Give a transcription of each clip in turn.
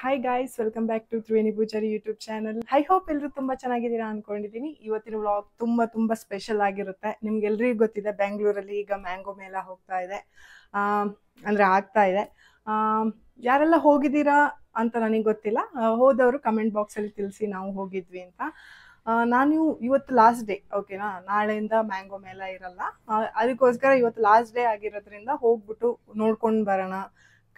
Hi guys, welcome back to Triveni Poojari YouTube channel. I hope ಎಲ್ಲರೂ ತುಂಬಾ ಚೆನ್ನಾಗಿದ್ದೀರಾ ಅನ್ಕೊಂಡಿದ್ದೀನಿ. ಇವತ್ತಿನ ವ್ಲಾಗ್ ತುಂಬಾ ಸ್ಪೆಷಲ್ ಆಗಿರುತ್ತೆ. ನಿಮ್ಗೆಲ್ರಿಗೂ ಗೊತ್ತಿದೆ, ಬೆಂಗಳೂರಲ್ಲಿ ಈಗ ಮ್ಯಾಂಗೋ ಮೇಳ ಹೋಗ್ತಾ ಇದೆ, ಅಂದ್ರೆ ಆಗ್ತಾ ಇದೆ. ಯಾರೆಲ್ಲ ಹೋಗಿದ್ದೀರಾ ಅಂತ ನನಗೆ ಗೊತ್ತಿಲ್ಲ. ಹೋದವರು ಕಮೆಂಟ್ ಬಾಕ್ಸ್ ಅಲ್ಲಿ ತಿಳಿಸಿ ನಾವು ಹೋಗಿದ್ವಿ ಅಂತ. ನಾನು ಇವತ್ತು ಲಾಸ್ಟ್ ಡೇ, ಓಕೆನಾ, ನಾಳೆಯಿಂದ ಮ್ಯಾಂಗೋ ಮೇಳ ಇರಲ್ಲ. ಅದಕ್ಕೋಸ್ಕರ ಇವತ್ತು ಲಾಸ್ಟ್ ಡೇ ಆಗಿರೋದ್ರಿಂದ ಹೋಗ್ಬಿಟ್ಟು ನೋಡ್ಕೊಂಡು ಬರೋಣ,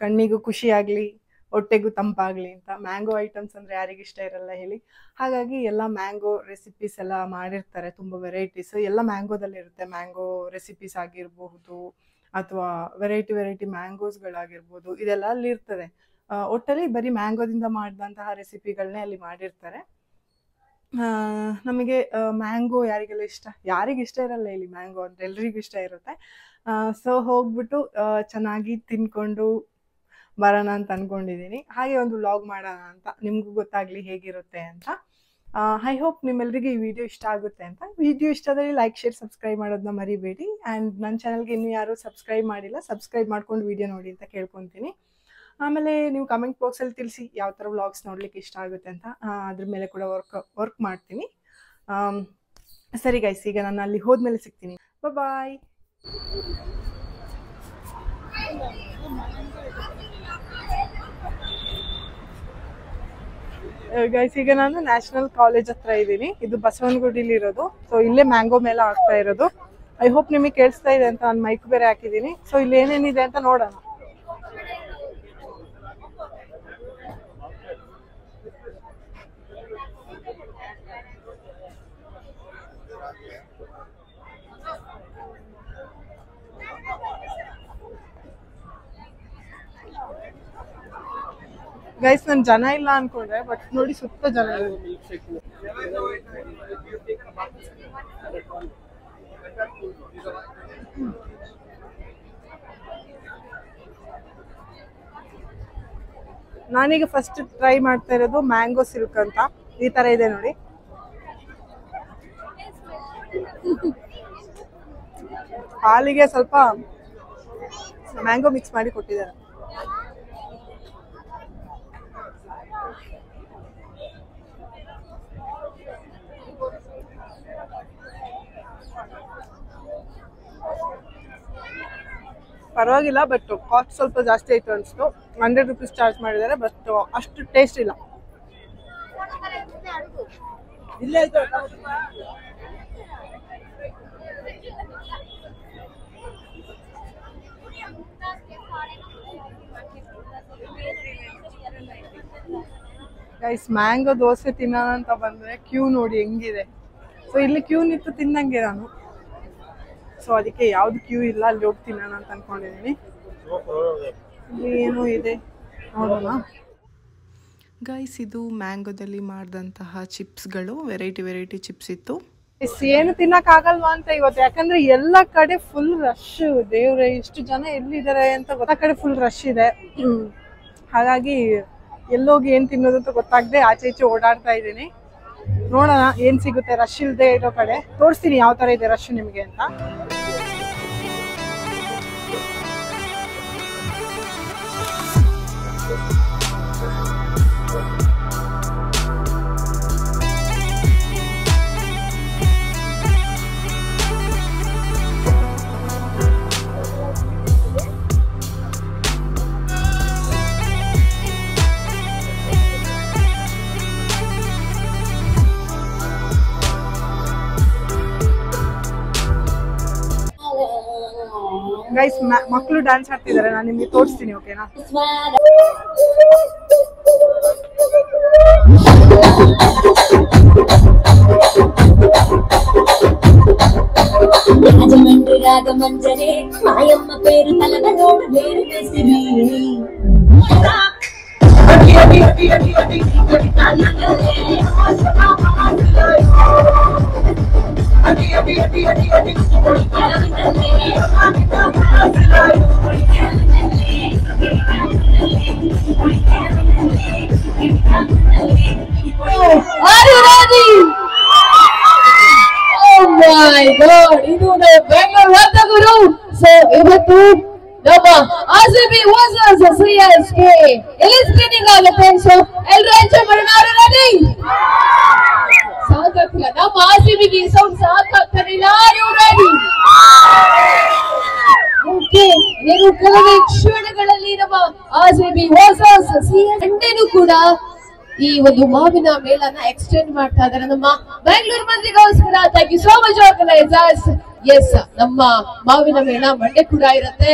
ಕಣ್ಣಿಗೂ ಖುಷಿ ಆಗಲಿ, ಹೊಟ್ಟೆಗೂ ತಂಪಾಗಲಿ ಅಂತ. ಮ್ಯಾಂಗೋ ಐಟಮ್ಸ್ ಅಂದರೆ ಯಾರಿಗಿಷ್ಟ ಇರಲ್ಲ ಹೇಳಿ. ಹಾಗಾಗಿ ಎಲ್ಲ ಮ್ಯಾಂಗೋ ರೆಸಿಪೀಸ್ ಎಲ್ಲ ಮಾಡಿರ್ತಾರೆ, ತುಂಬ ವೆರೈಟೀಸ್ ಎಲ್ಲ ಮ್ಯಾಂಗೋದಲ್ಲಿ ಇರುತ್ತೆ. ಮ್ಯಾಂಗೋ ರೆಸಿಪೀಸ್ ಆಗಿರಬಹುದು ಅಥವಾ ವೆರೈಟಿ ಮ್ಯಾಂಗೋಸ್ಗಳಾಗಿರ್ಬೋದು, ಇದೆಲ್ಲ ಅಲ್ಲಿ ಇರ್ತದೆ. ಒಟ್ಟಲ್ಲಿ ಬರೀ ಮ್ಯಾಂಗೋದಿಂದ ಮಾಡಿದಂತಹ ರೆಸಿಪಿಗಳನ್ನೇ ಅಲ್ಲಿ ಮಾಡಿರ್ತಾರೆ. ನಮಗೆ ಮ್ಯಾಂಗೋ ಯಾರಿಗೆಲ್ಲ ಇಷ್ಟ, ಯಾರಿಗಿಷ್ಟ ಇರಲ್ಲ ಇಲ್ಲಿ ಮ್ಯಾಂಗೋ ಅಂದರೆ ಎಲ್ರಿಗೂ ಇಷ್ಟ ಇರುತ್ತೆ. ಸೊ ಹೋಗ್ಬಿಟ್ಟು ಚೆನ್ನಾಗಿ ತಿನ್ಕೊಂಡು ಬರೋಣ ಅಂತ ಅನ್ಕೊಂಡಿದ್ದೀನಿ. ಹಾಗೆ ಒಂದು ವ್ಲಾಗ್ ಮಾಡೋಣ ಅಂತ, ನಿಮಗೂ ಗೊತ್ತಾಗಲಿ ಹೇಗಿರುತ್ತೆ ಅಂತ. ಐ ಹೋಪ್ ನಿಮ್ಮೆಲ್ಲರಿಗೂ ಈ ವಿಡಿಯೋ ಇಷ್ಟ ಆಗುತ್ತೆ ಅಂತ. ವಿಡಿಯೋ ಇಷ್ಟ ಆದರೆ ಲೈಕ್, ಶೇರ್, ಸಬ್ಸ್ಕ್ರೈಬ್ ಮಾಡೋದನ್ನ ಮರಿಬೇಡಿ. ಆ್ಯಂಡ್ ನನ್ನ ಚಾನಲ್ಗೆ ಇನ್ನೂ ಯಾರು ಸಬ್ಸ್ಕ್ರೈಬ್ ಮಾಡಿಲ್ಲ, ಸಬ್ಸ್ಕ್ರೈಬ್ ಮಾಡ್ಕೊಂಡು ವಿಡಿಯೋ ನೋಡಿ ಅಂತ ಕೇಳ್ಕೊತೀನಿ. ಆಮೇಲೆ ನೀವು ಕಮೆಂಟ್ ಬಾಕ್ಸಲ್ಲಿ ತಿಳಿಸಿ ಯಾವ ಥರ ವ್ಲಾಗ್ಸ್ ನೋಡ್ಲಿಕ್ಕೆ ಇಷ್ಟ ಆಗುತ್ತೆ ಅಂತ. ಅದ್ರ ಮೇಲೆ ಕೂಡ ವರ್ಕ್ ಮಾಡ್ತೀನಿ. ಸರಿ ಗೈಸ್, ಈಗ ನಾನು ಅಲ್ಲಿ ಹೋದ್ಮೇಲೆ ಸಿಗ್ತೀನಿ. ಬಾಯ್. ಗೈಸ್, ಈಗ ನಾನು ನ್ಯಾಷನಲ್ ಕಾಲೇಜ್ ಹತ್ರ ಇದ್ದೀನಿ. ಇದು ಬಸವನಗುಡಿಲಿ ಇರೋದು. ಸೊ ಇಲ್ಲೇ ಮ್ಯಾಂಗೋ ಮೇಳ ಆಗ್ತಾ ಇರೋದು. ಐ ಹೋಪ್ ನಿಮಗೆ ಕೇಳಿಸ್ತಾ ಇದೆ ಅಂತ. ನಾನು ಮೈಕ್ ಬೇರೆ ಹಾಕಿದ್ದೀನಿ. ಸೊ ಇಲ್ಲಿ ಏನೇನಿದೆ ಅಂತ ನೋಡೋಣ. ಗೈಸ್, ನನ್ ಜನ ಇಲ್ಲ ಅನ್ಕೊಂಡ್ರೆ, ಬಟ್ ನೋಡಿ ಸುತ್ತ ಜನ ಇದೆ. ನಾನೀಗ ಫಸ್ಟ್ ಟ್ರೈ ಮಾಡ್ತಾ ಇರೋದು ಮ್ಯಾಂಗೋ ಸಿಲ್ಕ್ ಅಂತ. ಈ ತರ ಇದೆ ನೋಡಿ. ಹಾಲಿಗೆ ಸ್ವಲ್ಪ ಮ್ಯಾಂಗೋ ಮಿಕ್ಸ್ ಮಾಡಿ ಕೊಟ್ಟಿದ್ದಾರೆ. ಪರವಾಗಿಲ್ಲ, ಬಟ್ ಕಾಸ್ಟ್ ಸ್ವಲ್ಪ ಜಾಸ್ತಿ ಆಯ್ತು ಅನಿಸ್ತು. 100 ರೂಪೀಸ್ ಚಾರ್ಜ್ ಮಾಡಿದ್ದಾರೆ, ಬಟ್ ಅಷ್ಟು ಟೇಸ್ಟ್ ಇಲ್ಲ. ಗೈಸ್, ಮ್ಯಾಂಗೋ ದೋಸೆ ತಿನ್ನೋಣ ಅಂತ ಬಂದ್ರೆ ಕ್ಯೂ ನೋಡಿ ಹೆಂಗಿದೆ. ಸೊ ಇಲ್ಲಿ ಕ್ಯೂ ನಿಂತು ತಿನ್ನಂಗೆ ನಾನು. ಸೊ ಅದಕ್ಕೆ ಯಾವ್ದು ಕ್ಯೂ ಇಲ್ಲ, ಅಲ್ಲಿ ಹೋಗಿ ತಿನ್ನೋಣ ಅಂತ ಅನ್ಕೊಂಡಿದ್ದೀನಿ. ಇಲ್ಲಿ ಏನೋ ಇದೆ, ನೋಡೋಣ. ಗೈಸ್, ಇದು ಮ್ಯಾಂಗೋದಲ್ಲಿ ಮಾಡಿದಂತಹ ಚಿಪ್ಸ್ಗಳು, ವೆರೈಟಿ ಚಿಪ್ಸ್ ಇತ್ತು. ಏನು ತಿನ್ನಕ್ಕಾಗಲ್ವಾ ಅಂತ ಇವತ್ತು, ಯಾಕಂದ್ರೆ ಎಲ್ಲ ಕಡೆ ಫುಲ್ ರಶ್. ದೇವ್ರೆ, ಇಷ್ಟು ಜನ ಎಲ್ಲಿದ್ದಾರೆ ಅಂತ ಗೊತ್ತ ಕಡೆ ಫುಲ್ ರಶ್ ಇದೆ. ಹಾಗಾಗಿ ಎಲ್ಲೋಗಿ ಏನ್ ತಿನ್ನೋದು ಅಂತ ಗೊತ್ತಾಗದೆ ಆಚೆ ಈಚೆ ಓಡಾಡ್ತಾ ಇದ್ದೀನಿ. ನೋಡೋಣ ಏನ್ ಸಿಗುತ್ತೆ ರಶ್ ಇಲ್ಲದೆ ಇರೋ ಕಡೆ. ತೋರಿಸ್ತೀನಿ ಯಾವ ತರ ಇದೆ ರಶ್ ನಿಮ್ಗೆ ಅಂತ. ಗೈಸ್, ಮಕ್ಕಳು ಡ್ಯಾನ್ಸ್ ಆಡ್ತಿದ್ದಾರೆ, ನಾನು ನಿಮ್ಗೆ ತೋರಿಸ್ತೀನಿ, ಓಕೆನಾ? రాగమంజరే మాయమ్మ పేరు తలగనోడు వేరు వేసిరి Oh my God, ಇದು ಬೆಂಗಳೂರು ಗುರು. ಸೊ ಇವತ್ತು ನಮ್ಮ RCB ವರ್ಸಸ್ CSK ಇಲ್ಲಿ ಸ್ಕ್ರೀನಿಂಗ್ ಆಗುತ್ತೆ. ಸೊ ಎಲ್ಲರೂ ಎಂಜಾಯ್ ಮಾಡೋಣ. ರೆಡಿ? ಸಾಕಾಗ್ತಿಲ್ಲ. ನಮ್ಮ RCB ಗೆ ಸೌಂಡ್ ಸಾಕಾಗ್ತಿಲ್ಲ. ನೀವು ರೆಡಿ? ಓಕೆ, ಏನು ಕೆಲವೇ ಕ್ಷಣಗಳಲ್ಲಿ ನಮ್ಮ RCB ವರ್ಸಸ್ CSK ಕೂಡ ಈ ಒಂದು ಮಾವಿನ ಮೇಳನ ಎಕ್ಸ್ಟೆಂಡ್ ಮಾಡ್ತಾ ಇದ್ದಾರೆ ನಮ್ಮ ಬೆಂಗಳೂರು ಮಂದಿಗೋಸ್ಕರ. Thank you so much organisers. Yes, ನಮ್ಮ ಮಾವಿನ ಮೇಳ ಮಂಡೆ ಕೂಡ ಇರುತ್ತೆ.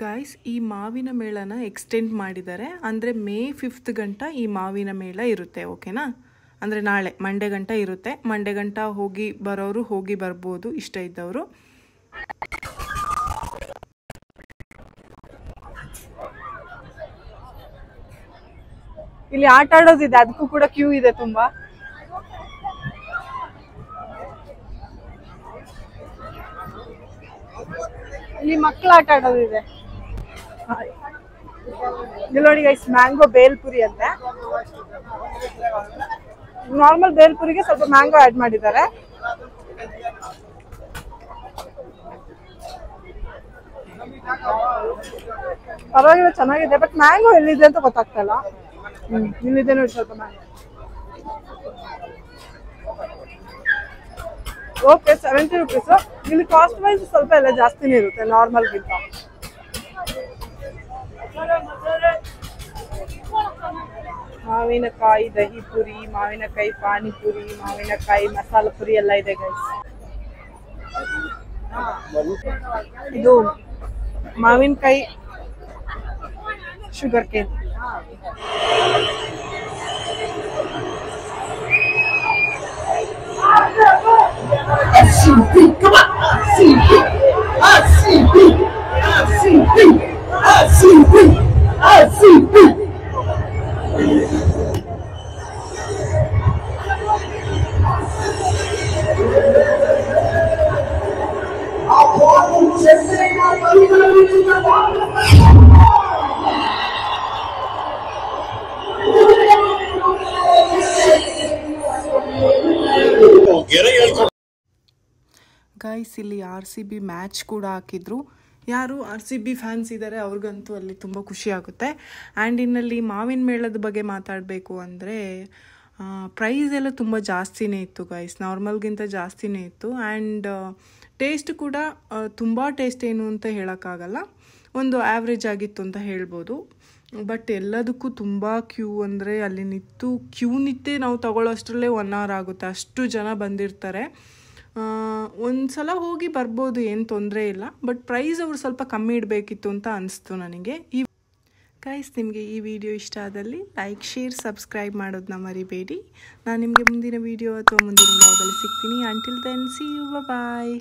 ಗೈಸ್, ಈ ಮಾವಿನ ಮೇಳನ ಎಕ್ಸ್ಟೆಂಡ್ ಮಾಡಿದ್ದಾರೆ. ಅಂದರೆ May 5th ಗಂಟ ಈ ಮಾವಿನ ಮೇಳ ಇರುತ್ತೆ. ಓಕೆನಾ? ಅಂದರೆ ನಾಳೆ ಮಂಡೇ ಗಂಟ ಇರುತ್ತೆ. ಮಂಡೇ ಗಂಟ ಹೋಗಿ ಬರೋರು ಹೋಗಿ ಬರ್ಬೋದು, ಇಷ್ಟ ಇದ್ದವರು. ಇಲ್ಲಿ ಆಟ ಆಡೋದಿದೆ, ಅದಕ್ಕೂ ಕೂಡ ಕ್ಯೂ ಇದೆ ತುಂಬಾ. ಇಲ್ಲಿ ಮಕ್ಕಳು ಆಟ ಆಡೋದಿದೆ. ಇಲ್ಲಿ ನೋಡಿ ಗೈಸ್, ಮ್ಯಾಂಗೋ ಬೇಲ್ಪುರಿ ಅಂತೆ. ನಾರ್ಮಲ್ ಬೇಲ್ಪುರಿಗೆ ಸ್ವಲ್ಪ ಮ್ಯಾಂಗೋ ಆಡ್ ಮಾಡಿದ್ದಾರೆ. ಪರವಾಗಿಲ್ಲ, ಚೆನ್ನಾಗಿದೆ. ಬಟ್ ಮ್ಯಾಂಗೋ ಎಲ್ಲಿದೆ ಅಂತ ಗೊತ್ತಾಗ್ತಲ್ಲ. ಇಲ್ಲಿದೆ ನೋಡಿ ಸ್ವಲ್ಪ ಮ್ಯಾಂಗೋ. Okay, 70 rupees. ಇಲ್ಲಿ ಕಾಸ್ಟ್ ವೈಸ್ ಸ್ವಲ್ಪ ಎಲ್ಲ ಜಾಸ್ತಿನೇ ಇರುತ್ತೆ ನಾರ್ಮಲ್ಗಿಂತ. ಮಾವಿನಕಾಯಿ ದಹಿ ಪುರಿ, ಮಾವಿನಕಾಯಿ ಪಾನಿಪುರಿ, ಮಾವಿನಕಾಯಿ ಮಸಾಲ ಪುರಿ ಎಲ್ಲ ಇದೆ ಗೈಸ್. ಇದು ಮಾವಿನಕಾಯಿ sugar cane. RCB, come on, RCB, RCB, RCB, RCB, RCB. Guys, ಇಲ್ಲಿ RCB ಮ್ಯಾಚ್ ಕೂಡ ಹಾಕಿದ್ರು. ಯಾರು RCB ಫ್ಯಾನ್ಸ್ ಇದ್ದಾರೆ ಅವ್ರಿಗಂತೂ ಅಲ್ಲಿ ತುಂಬ ಖುಷಿ ಆಗುತ್ತೆ. ಆ್ಯಂಡ್ ಇನ್ನಲ್ಲಿ ಮಾವಿನ ಮೇಳದ ಬಗ್ಗೆ ಮಾತಾಡಬೇಕು ಅಂದರೆ ಪ್ರೈಸ್ ಎಲ್ಲ ತುಂಬ ಜಾಸ್ತಿನೇ ಇತ್ತು ಗೈಸ್, ನಾರ್ಮಲ್ಗಿಂತ ಜಾಸ್ತಿನೇ ಇತ್ತು. ಆ್ಯಂಡ್ ಟೇಸ್ಟ್ ಕೂಡ ತುಂಬ ಟೇಸ್ಟ್ ಏನು ಅಂತ ಹೇಳೋಕ್ಕಾಗಲ್ಲ, ಒಂದು ಆ್ಯಾವ್ರೇಜ್ ಆಗಿತ್ತು ಅಂತ ಹೇಳ್ಬೋದು. ಬಟ್ ಎಲ್ಲದಕ್ಕೂ ತುಂಬ ಕ್ಯೂ, ಅಂದರೆ ಅಲ್ಲಿ ಕ್ಯೂ ನಿಂತೇ ನಾವು ತಗೊಳ್ಳೋಷ್ಟರಲ್ಲೇ 1 hour ಆಗುತ್ತೆ, ಅಷ್ಟು ಜನ ಬಂದಿರ್ತಾರೆ. ಒಂದು ಸಲ ಹೋಗಿ ಬರ್ಬೋದು, ಏನು ತೊಂದರೆ ಇಲ್ಲ. ಬಟ್ ಪ್ರೈಸ್ ಅವರು ಸ್ವಲ್ಪ ಕಮ್ಮಿ ಇಡಬೇಕಿತ್ತು ಅಂತ ಅನಿಸ್ತು ನನಗೆ. ಗೈಸ್, ನಿಮಗೆ ಈ ವಿಡಿಯೋ ಇಷ್ಟ ಆದಲ್ಲಿ ಲೈಕ್, ಶೇರ್, ಸಬ್ಸ್ಕ್ರೈಬ್ ಮಾಡೋದನ್ನ ಮರಿಬೇಡಿ. ನಾನು ನಿಮಗೆ ಮುಂದಿನ ವಿಡಿಯೋ ಅಥವಾ ಮುಂದಿನ ವ್ಲಾಗಲ್ಲಿ ಸಿಗ್ತೀನಿ. Until then, see you, bye.